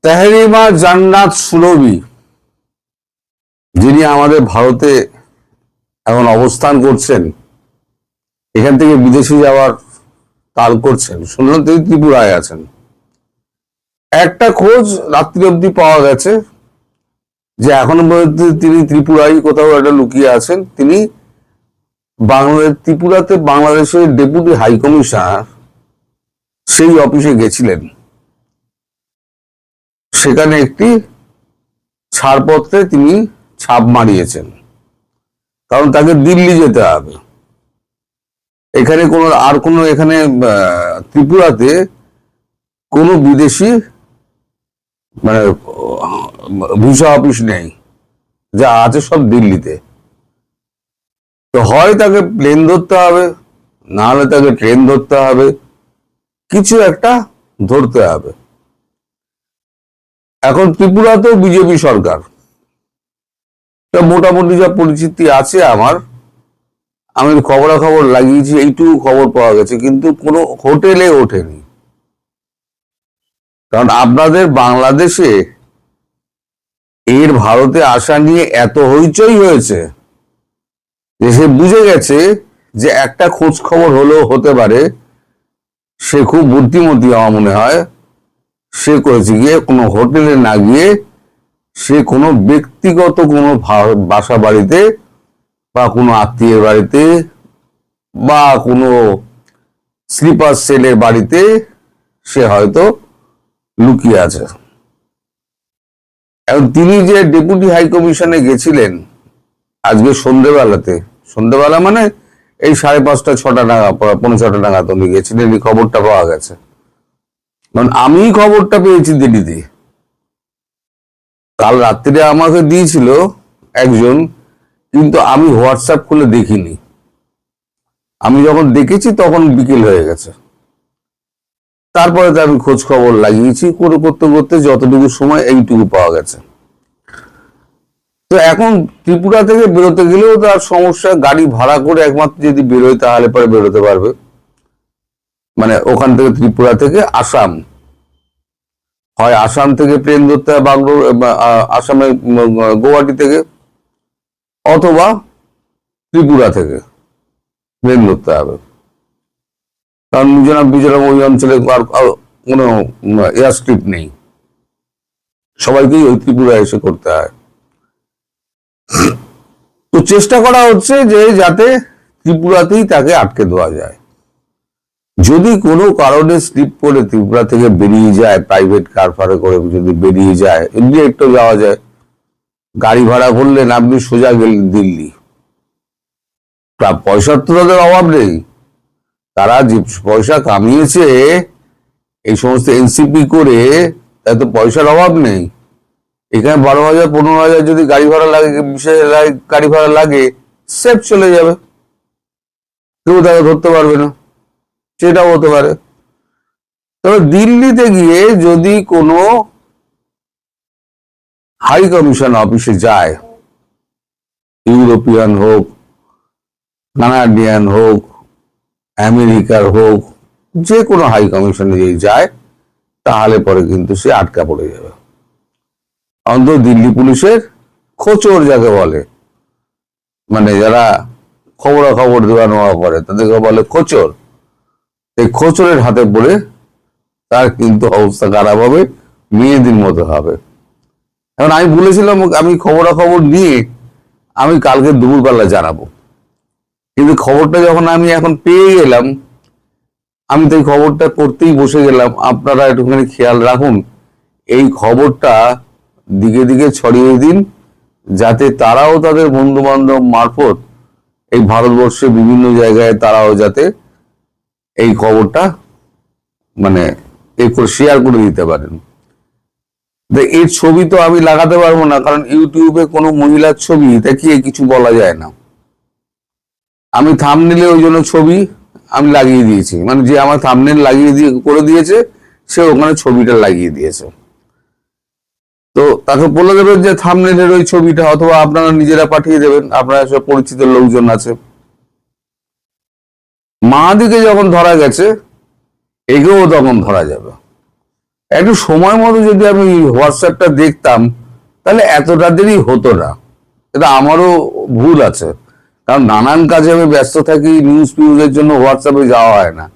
তাহরিমা জান্নাত সুরভি, যিনি আমাদের ভারতে এখন অবস্থান করছেন, এখান থেকে বিদেশে যাওয়ার তাল করছেন, শুনলাম তিনি ত্রিপুরায় আছেন। একটা খোঁজ রাত্রি অব্দি পাওয়া গেছে যে এখনো পর্যন্ত তিনি ত্রিপুরায় কোথাও একটা লুকিয়ে আছেন। তিনি ত্রিপুরাতে বাংলাদেশের ডেপুটি হাই কমিশনার সেই অফিসে গেছিলেন। সেখানে একটি ছাড়পত্রে তিনি ছাপ মারিয়েছেন, কারণ তাকে দিল্লি যেতে হবে। এখানে এখানে ত্রিপুরাতে কোনো বিদেশি মানে ভিসা অফিস নেই, যা আছে সব দিল্লিতে। তো হয় তাকে প্লেন ধরতে হবে, না হলে তাকে ট্রেন ধরতে হবে, কিছু একটা ধরতে হবে। এখন ত্রিপুরাতেও বিজেপি সরকার, মোটামুটি যা পরিচিতি আছে আমার, আমি খবরাখবর লাগিয়েছি, এইটুকু খবর পাওয়া গেছে, কিন্তু কোনো হোটেলে ওঠেনি। কারণ আপনাদের বাংলাদেশে এর ভারতে আসা নিয়ে এত হইচই হয়েছে যে সে বুঝে গেছে যে একটা খোঁজ খবর হলেও হতে পারে। সে খুব বুদ্ধিমতী আমার মনে হয়। সে করেছে গিয়ে কোনো হোটেলে না গিয়ে সে কোনো ব্যক্তিগত কোনো বাসা বাড়িতে বা কোনো আত্মীয়ের বাড়িতে বা কোনো স্লিপার সেলের বাড়িতে সে হয়তো লুকিয়ে আছে। এখন তিনি যে ডেপুটি হাই কমিশনে গেছিলেন আজকে সন্ধ্যেবেলা মানে এই 5:30 6টা নাগাদ, 5:45 নাগাদ উনি গেছিলেন, এই খবরটা পাওয়া গেছে। কারণ আমি খবরটা পেয়েছি দিল্লিতে। কাল রাত্রিরে আমাকে দিয়েছিল একজন, কিন্তু আমি হোয়াটসঅ্যাপ খুলে দেখিনি। আমি যখন দেখেছি তখন বিকেল হয়ে গেছে। তারপরে তো আমি খোঁজ খবর লাগিয়েছি, করতে করতে যতটুকু সময় এইটুকু পাওয়া গেছে। তো এখন ত্রিপুরা থেকে বেরোতে গেলেও তার সমস্যা, গাড়ি ভাড়া করে একমাত্র যদি বেরোয় তাহলে পরে বেরোতে পারবে। মানে ওখান থেকে ত্রিপুরা থেকে আসাম, হয় আসাম থেকে ট্রেন ধরতে হয় আসামে গুয়াহাটি থেকে, অথবা ত্রিপুরা থেকে ট্রেন ধরতে হবে। কারণ মিজোরাম ওই অঞ্চলে আর কোনো এয়ারস্ট্রিপ নেই, সবাইকেই ওই ত্রিপুরা এসে করতে হয়। তো চেষ্টা করা হচ্ছে যে যাতে ত্রিপুরাতেই তাকে আটকে দেওয়া যায়। যদি কোনো কারণে স্লিপ করে ত্রিপুরা থেকে বেরিয়ে যায়, প্রাইভেট কার ফারে করে যদি বেরিয়ে যায়, এমনি একটু যাওয়া যায়। গাড়ি ভাড়া করলেন, আপনি সোজা গেলেন দিল্লি। পয়সার তো তাদের অভাব নেই। তারা যে পয়সা কামিয়েছে এই সমস্ত এনসিপি করে, তাতে পয়সার অভাব নেই। এখানে 12,000 15,000 যদি গাড়ি ভাড়া লাগে, 20,000 গাড়ি ভাড়া লাগে, সেফ চলে যাবে, কেউ তাকে ধরতে পারবে না। সেটাও হতে পারে। তবে দিল্লিতে গিয়ে যদি কোনো হাই কমিশন অফিসে যায়, ইউরোপিয়ান হোক, কানাডিয়ান হোক, আমেরিকার হোক, যে কোনো হাই কমিশনে যদি যায়, তাহলে পরে কিন্তু সে আটকা পড়ে যাবে। অন্তত দিল্লি পুলিশের খোঁচর যাকে বলে, মানে যারা খবরাখবর দেওয়া নেওয়া করে তাদেরকে বলে খোঁচর। এই খোঁচরের হাতে পড়ে তার কিন্তু অবস্থা খারাপ হবে, মেয়েদের মতো হবে। এখন আমি বলেছিলাম আমি খবরাখবর নিয়ে আমি কালকে দুপুরবেলা জানাবো, কিন্তু খবরটা যখন আমি এখন পেয়ে গেলাম, আমি তো এই খবরটা করতেই বসে গেলাম। আপনারা একটুখানি খেয়াল রাখুন, এই খবরটা দিকে দিকে ছড়িয়ে দিন, যাতে তারাও তাদের বন্ধু বান্ধব মারফত এই ভারতবর্ষে বিভিন্ন জায়গায় তারাও যাতে এই খবরটা মানে শেয়ার করে দিতে পারেন। এর ছবি তো আমি লাগাতে পারবো না, কারণ ইউটিউবে কোনো মহিলার ছবি দেখিয়ে কিছু বলা যায় না। আমি থাম্বনেলে ওই জন্য ছবি আমি লাগিয়ে দিয়েছি, মানে যে আমার থাম্বনেল লাগিয়ে দিয়ে করে দিয়েছে সে ওখানে ছবিটা লাগিয়ে দিয়েছে। তো তাকে বলে দেবেন যে থাম্বনেলের ওই ছবিটা, অথবা আপনারা নিজেরা পাঠিয়ে দেবেন, আপনারা সব পরিচিত লোকজন আছে। মাহাদিকে যখন ধরা গেছে, এগেও তখন ধরা যাবে। একটু সময় মতো যদি আমি হোয়াটসঅ্যাপটা দেখতাম তাহলে এতটা দেরি হতো না। এটা আমারও ভুল আছে, কারণ নানান কাজে আমি ব্যস্ত থাকি, নিউজ ফিউজের জন্য হোয়াটসঅ্যাপে যাওয়া হয় না।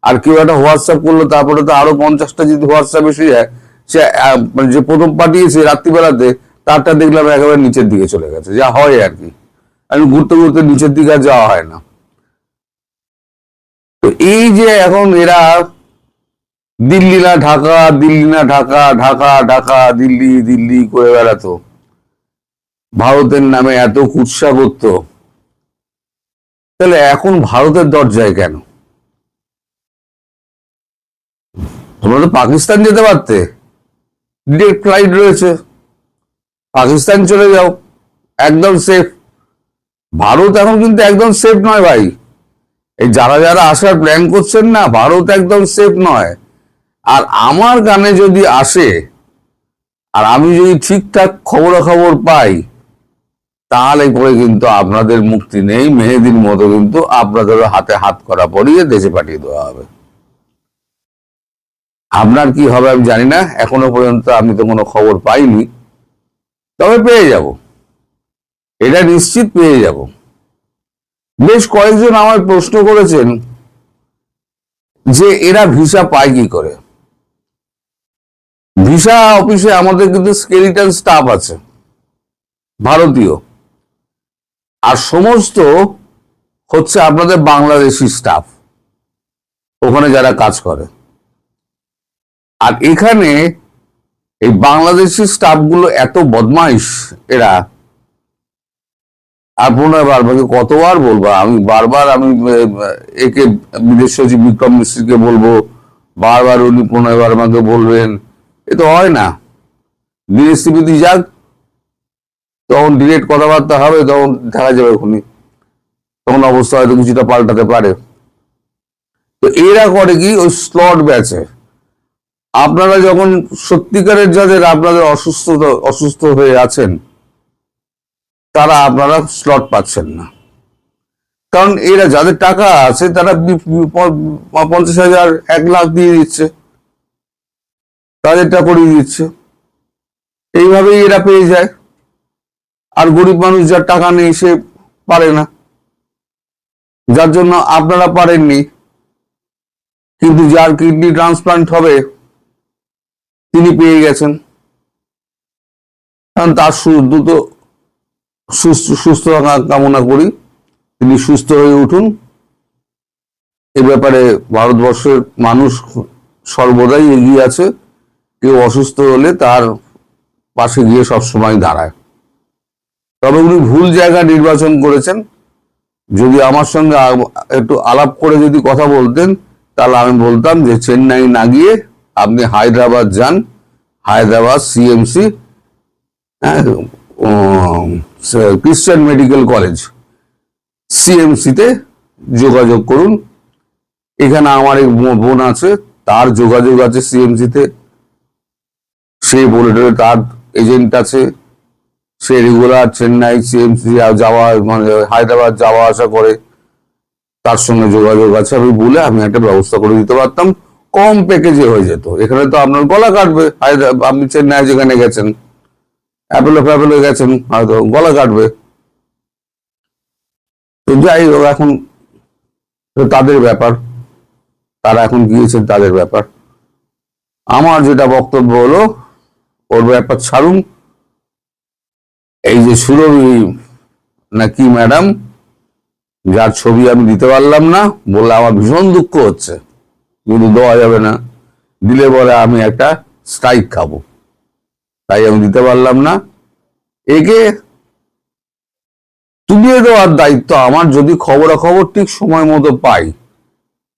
আর কেউ একটা হোয়াটসঅ্যাপ করলো, তারপরে তো আরো 50টা যদি হোয়াটসঅ্যাপ এসে যায়, সে মানে যে প্রথম পাঠিয়েছে রাত্রিবেলাতে তারটা দেখলাম একেবারে নিচের দিকে চলে গেছে, যা হয় আর কি। আমি ঘুরতে ঘুরতে নিচের দিকে আর যাওয়া হয় না। তো এই যে এখন এরা দিল্লি না ঢাকা, দিল্লি না ঢাকা, ঢাকা ঢাকা দিল্লি দিল্লি করে বেড়াতো, ভারতের নামে এত কুৎসা করতো, তাহলে এখন ভারতের দরজায় কেন? তোমরা তো পাকিস্তান যেতে পারতে, ডিরেক্ট ফ্লাইট রয়েছে, পাকিস্তান চলে যাও, একদম সেফ। ভারত এখন কিন্তু একদম সেফ নয় ভাই। এই যারা যারা আসার প্ল্যান করছেন না, ভারত একদম সেফ নয়। আর আমার কানে যদি আসে, আর আমি যদি ঠিকঠাক খবরাখবর পাই, তাহলে পরে কিন্তু আপনাদের মুক্তি নেই। মেহেদির মতো কিন্তু আপনাদেরও হাতে হাত করা পরিয়ে দেশে পাঠিয়ে দেওয়া হবে। আপনার কি হবে আমি জানি না, এখনো পর্যন্ত আমি তো কোনো খবর পাইনি, তবে পেয়ে যাব, এটা নিশ্চিত পেয়ে যাব। বেশ কয়েকজন আমার প্রশ্ন করেছেন যে এরা ভিসা পায় কি করে। ভিসা অফিসে আমাদের কিন্তু স্কেলিটন স্টাফ আছে ভারতীয়, আর সমস্ত হচ্ছে আপনাদের বাংলাদেশি স্টাফ ওখানে যারা কাজ করে। আর এখানে এই বাংলাদেশি স্টাফগুলো এত বদমাইশ এরা, আর পুনরায় বারবার কতবার বলবো আমি, বারবার আমি একে বিদেশ সচিব বিক্রম মিশ্রকে বলবো, বারবার উনি প্রণয় বার্মাকে বলবেন, এ তো হয় না। ডিএসসিপিতে যাক, তখন ডিরেক্ট কথাবার্তা হবে, তখন দেখা যাবে এখনই, তখন অবস্থা হয়তো কিছুটা পাল্টাতে পারে। তো এরা করে কি, ওই স্লট ব্যাচে আপনারা যখন সত্যিকারের যাদের আপনাদের অসুস্থ হয়ে আছেন, তারা আপনারা স্লট পাচ্ছেন না, কারণ এরা যাদের টাকা আছে তারা 50,000 1 লাখ দিয়ে দিচ্ছে, তাদেরটা করিয়ে দিচ্ছে, এইভাবেই এরা পেয়ে যায়। আর গরিব মানুষ যার টাকা নেই সে পারে না, যার জন্য আপনারা পারেননি। কিন্তু যার কিডনি ট্রান্সপ্লান্ট হবে তিনি পেয়ে গেছেন, কারণ তার দ্রুত সুস্থ কামনা করি, তিনি সুস্থ হয়ে উঠুন। এ ব্যাপারে ভারতবর্ষের মানুষ সর্বদাই এগিয়ে আছে, কেউ অসুস্থ হলে তার পাশে গিয়ে সবসময় দাঁড়ায়। তবে উনি ভুল জায়গা নির্বাচন করেছেন। যদি আমার সঙ্গে একটু আলাপ করে যদি কথা বলতেন, তাহলে আমি বলতাম যে চেন্নাই না গিয়ে আপনি হায়দ্রাবাদ যান, Hyderabad CMC, Christian medical college সিএমসিতে যোগাযোগ করুন। এখানে আমার এক বোন আছে, তার যোগাযোগ আছে সিএমসিতে, সে বলে তার এজেন্ট আছে, সে রেগুলার চেন্নাই সিএমসি যাওয়া মানে হায়দ্রাবাদ যাওয়া আসা করে, তার সঙ্গে যোগাযোগ আছে। আমি বলে আমি একটা ব্যবস্থা করে দিতে পারতাম, কম প্যাকেজে হয়ে যেত। এখানে তো আপনার গলা কাটবে, আপনি চেন্নাই যেখানে গেছেন, অ্যাপেলো গেছেন, হয়তো গলা কাটবে। তো যাই হোক, এখন তাদের ব্যাপার, তারা এখন গিয়েছেন তাদের ব্যাপার। আমার যেটা বক্তব্য হলো, ওর ব্যাপার ছাড়ুন। এই যে সুরভি নাকি ম্যাডাম, যার ছবি আমি দিতে পারলাম না বললে আমার ভীষণ দুঃখ হচ্ছে, কিন্তু দেওয়া যাবে না, দিলে বলে আমি একটা স্ট্রাইক খাবো, তাই আমি দিতে পারলাম না। একে তুলিয়ে দেওয়ার দায়িত্ব আমার, যদি খবরাখবর ঠিক সময় মতো পাই,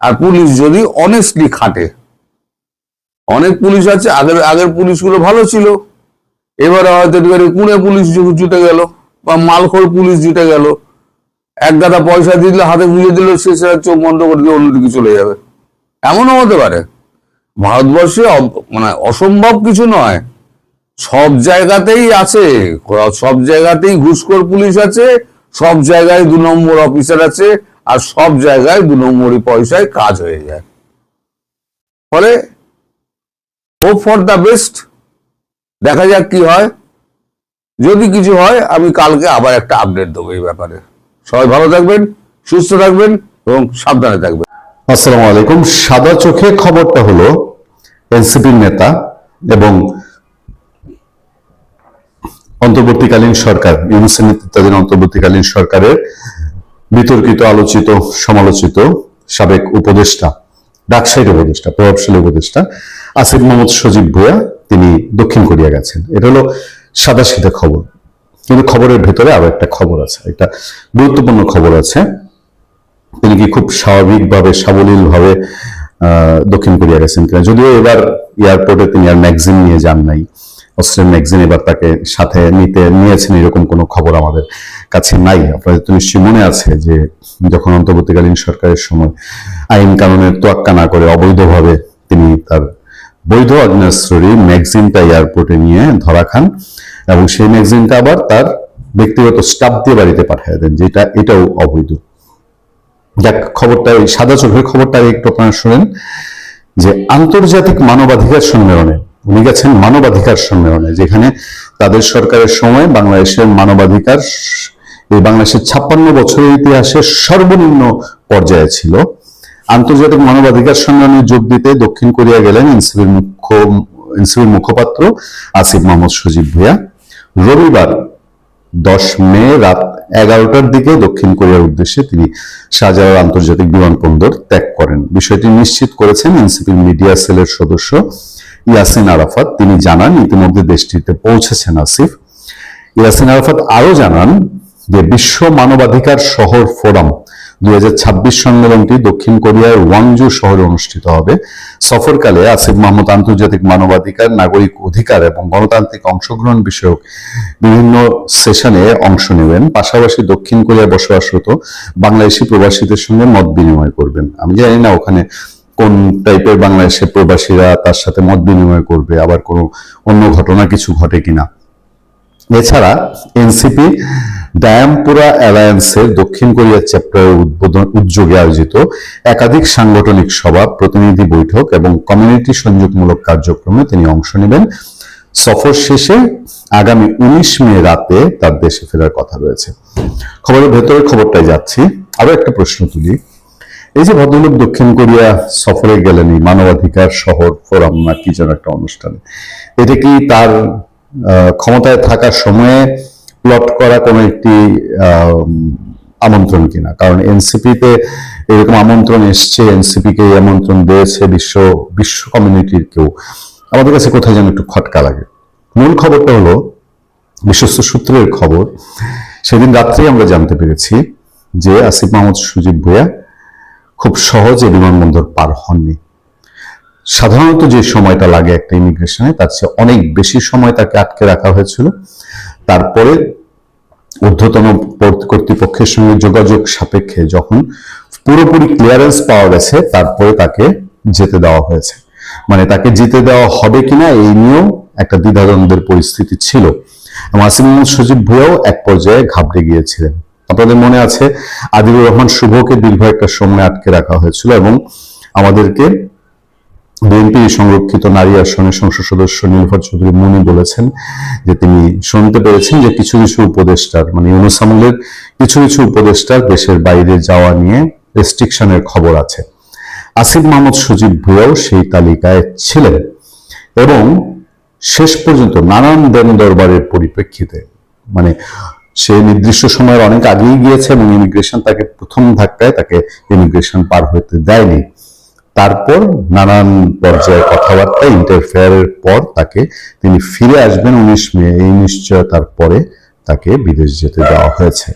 আর পুলিশ যদি অনেস্টলি খাটে। অনেক পুলিশ আছে, আগের পুলিশগুলো ভালো ছিল, এবারে হয়তো কুড়ে পুলিশ জুটে গেল, বা মালখোর পুলিশ জুটে গেল, এক গাদা পয়সা দিলে হাতে বুঝে দিল, সে চোখ বন্ধ করে দিয়ে অন্যদিকে চলে যাবে, এমনও হতে পারে। ভারতবর্ষে মানে অসম্ভব কিছু নয়, সব জায়গাতেই আছে, সব জায়গাতেই ঘুষখোর পুলিশ আছে, সব জায়গায় 2 নম্বর অফিসার আছে, আর সব জায়গায় 2 নম্বরই পয়সায় কাজ হয়ে যায়। ফলে হোপ ফর দ্য বেস্ট, দেখা যাক কি হয়। যদি কিছু হয় আমি কালকে আবার একটা আপডেট দেবো এই ব্যাপারে। সবাই ভালো থাকবেন, সুস্থ থাকবেন এবং সাবধানে থাকবেন। আসসালামু আলাইকুম। সাদা চোখে খবরটা হলো এনসিপির নেতা এবং অন্তর্বর্তীকালীন সরকার, ইউনূসের নেতৃত্বাধীন অন্তর্বর্তীকালীন সরকারের বিতর্কিত, আলোচিত, সমালোচিত সাবেক উপদেষ্টা, ডাকসাইট উপদেষ্টা, প্রভাবশালী উপদেষ্টা আসিফ মোহাম্মদ সজীব ভুঁইয়া তিনি দক্ষিণ কোরিয়া গেছেন। এটা হলো সাদা সিধা খবর, কিন্তু খবরের ভেতরে আরো একটা খবর আছে, একটা গুরুত্বপূর্ণ খবর আছে। তিনি কি খুব স্বাভাবিকভাবে, সাবলীলভাবে দক্ষিণ কোরিয়া গেছেন কিনা? যদিও এবার এয়ারপোর্টে তিনি আর ম্যাগজিন নিয়ে যান নাই, অস্ট্রেলিয়ান ম্যাগজিন এবার তাকে সাথে নিয়েছেন এরকম কোনো খবর আমাদের কাছে নাই। আপনাদের তো নিশ্চয়ই মনে আছে যে যখন অন্তর্বর্তীকালীন সরকারের সময় আইন কানুনের তোয়াক্কা না করে অবৈধভাবে তিনি তার বৈধ আগ্নেয়াস্ত্রী ম্যাগজিনটা এয়ারপোর্টে নিয়ে ধরা খান এবং সেই ম্যাগজিনটা আবার তার ব্যক্তিগত স্টাফ দিয়ে বাড়িতে পাঠিয়ে দেন, যেটা এটাও অবৈধ। যাক, খবরটা, ওই সাদা চোখের খবরটা একটু আপনারা শুনেন যে আন্তর্জাতিক মানবাধিকার সম্মেলনে উনি গেছেন, মানবাধিকার সম্মেলনে, যেখানে তাদের সরকারের সময় বাংলাদেশের মানবাধিকার এই বাংলাদেশের 56 বছরের ইতিহাসে সর্বনিম্ন পর্যায়ে ছিল। আন্তর্জাতিক মানবাধিকার সম্মেলনে যোগ দিতে দক্ষিণ কোরিয়া গেলেন এনসিপির মুখপাত্র আসিফ মোহাম্মদ সজীব ভুঁইয়া। রবিবার 10 মে রাত 11টার দিকে দক্ষিণ কোরিয়ার উদ্দেশ্যে তিনি শাহজালাল আন্তর্জাতিক বিমানবন্দর ত্যাগ করেন। বিষয়টি নিশ্চিত করেছেন এনসিপির মিডিয়া সেলের সদস্য ইয়াসিন আরাফাত। তিনি জানান ইতিমধ্যে দেশটিতে পৌঁছেছেন আসিফ। ইয়াসিন আরাফাত আরো জানান যে বিশ্ব মানবাধিকার শহর ফোরাম 2026 সম্মেলনটি দক্ষিণ কোরিয়ার ওয়াংজু শহরে অনুষ্ঠিত হবে। সফরকালে আসিফ মোহাম্মদ আন্তর্জাতিক মানবাধিকার, নাগরিক অধিকার এবং গণতান্ত্রিক অংশগ্রহণ বিষয়ক বিভিন্ন সেশনে অংশ নেবেন। পাশাপাশি দক্ষিণ কোরিয়ায় বসবাসরত বাংলাদেশি প্রবাসীদের সঙ্গে মত বিনিময় করবেন। আমি জানি না ওখানে কোন টাইপের বাংলাদেশের প্রবাসীরা তার সাথে মত বিনিময় করবে, আবার কোনো অন্য ঘটনা কিছু ঘটে কিনা। এছাড়া এনসিপি ডায়ামপুরা অ্যালায়েন্সের দক্ষিণ কোরিয়া চ্যাপ্টারের উদ্যোগে আয়োজিত একাধিক সাংগঠনিক সভা, প্রতিনিধি বৈঠক এবং কমিউনিটি সংযোগমূলক কার্যক্রমে তিনি অংশ নেবেন। সফর শেষে আগামী 19 মে রাতে তার দেশে ফেরার কথা রয়েছে। খবরের ভেতরে খবরটাই যাচ্ছি, আরো একটা প্রশ্ন তুলি। এই যে ভদ্রলোক দক্ষিণ কোরিয়া সফরে গেলেন এই মানবাধিকার শহর ফোরাম না কি যেন একটা অনুষ্ঠানে, এটা কি তার ক্ষমতায় থাকার সময়ে প্লট করা কোনো একটি আমন্ত্রণ কিনা? কারণ এনসিপিতে এরকম আমন্ত্রণ এসছে, এনসিপিকে আমন্ত্রণ দিয়েছে বিশ্ব কমিউনিটির কেউ, আমাদের কাছে কোথায় যেন একটু খটকা লাগে। মূল খবরটা হলো, বিশ্বস্ত সূত্রের খবর, সেদিন রাত্রেই আমরা জানতে পেরেছি যে আসিফ মোহাম্মদ সজীব ভুঁইয়া খুব সহজে বিমানবন্দর পার হননি। সাধারণত যে সময়টা লাগে একটা ইমিগ্রেশনে, তার চেয়ে অনেক বেশি সময় তাকে আটকে রাখা হয়েছিল। তারপরে ঊর্ধ্বতন কর্তৃপক্ষের সঙ্গে যোগাযোগ সাপেক্ষে যখন পুরোপুরি ক্লিয়ারেন্স পাওয়া গেছে, তারপরে তাকে যেতে দেওয়া হয়েছে। মানে তাকে যেতে দেওয়া হবে কিনা এই নিয়েও একটা দ্বিধাদ্বন্দ্বের পরিস্থিতি ছিল। আসিফ মোহাম্মদ সজীব ভুঁইয়াও এক পর্যায়ে ঘাবড়ে গিয়েছিলেন। আপনাদের মনে আছে আদিলুর রহমান শুভকে দীর্ঘ একটা সময় আটকে রাখা হয়েছিল এবং আমাদেরকে বিএনপি সংরক্ষিত নারী আসনের সংসদ সদস্য নীলুফার চৌধুরী মুনি বলেছেন যে তিনি শুনতে পেরেছেন যে কিছু কিছু উপদেষ্টার, মানে ইউনূস আমলের কিছু কিছু উপদেষ্টার দেশের বাইরে যাওয়া নিয়ে রেস্ট্রিকশনের খবর আছে। আসিফ মোহাম্মদ সজীব ভুঁইয়াও সেই তালিকায় ছিলেন এবং শেষ পর্যন্ত নানান দেন দরবারের পরিপ্রেক্ষিতে, মানে সে নির্দিষ্ট সময়ের অনেক আগেই গিয়েছে এবং ইমিগ্রেশন তাকে প্রথম ধাক্কায় তাকে ইমিগ্রেশন পার হতে দেয়নি। তারপর নানান পর্যায়ে কথাবার্তা, ইন্টারফেয়ারের পর তিনি ফিরে আসবেন 19 মে, এই নিশ্চয়তার পরে তাকে বিদেশ যেতে দেওয়া হয়েছে।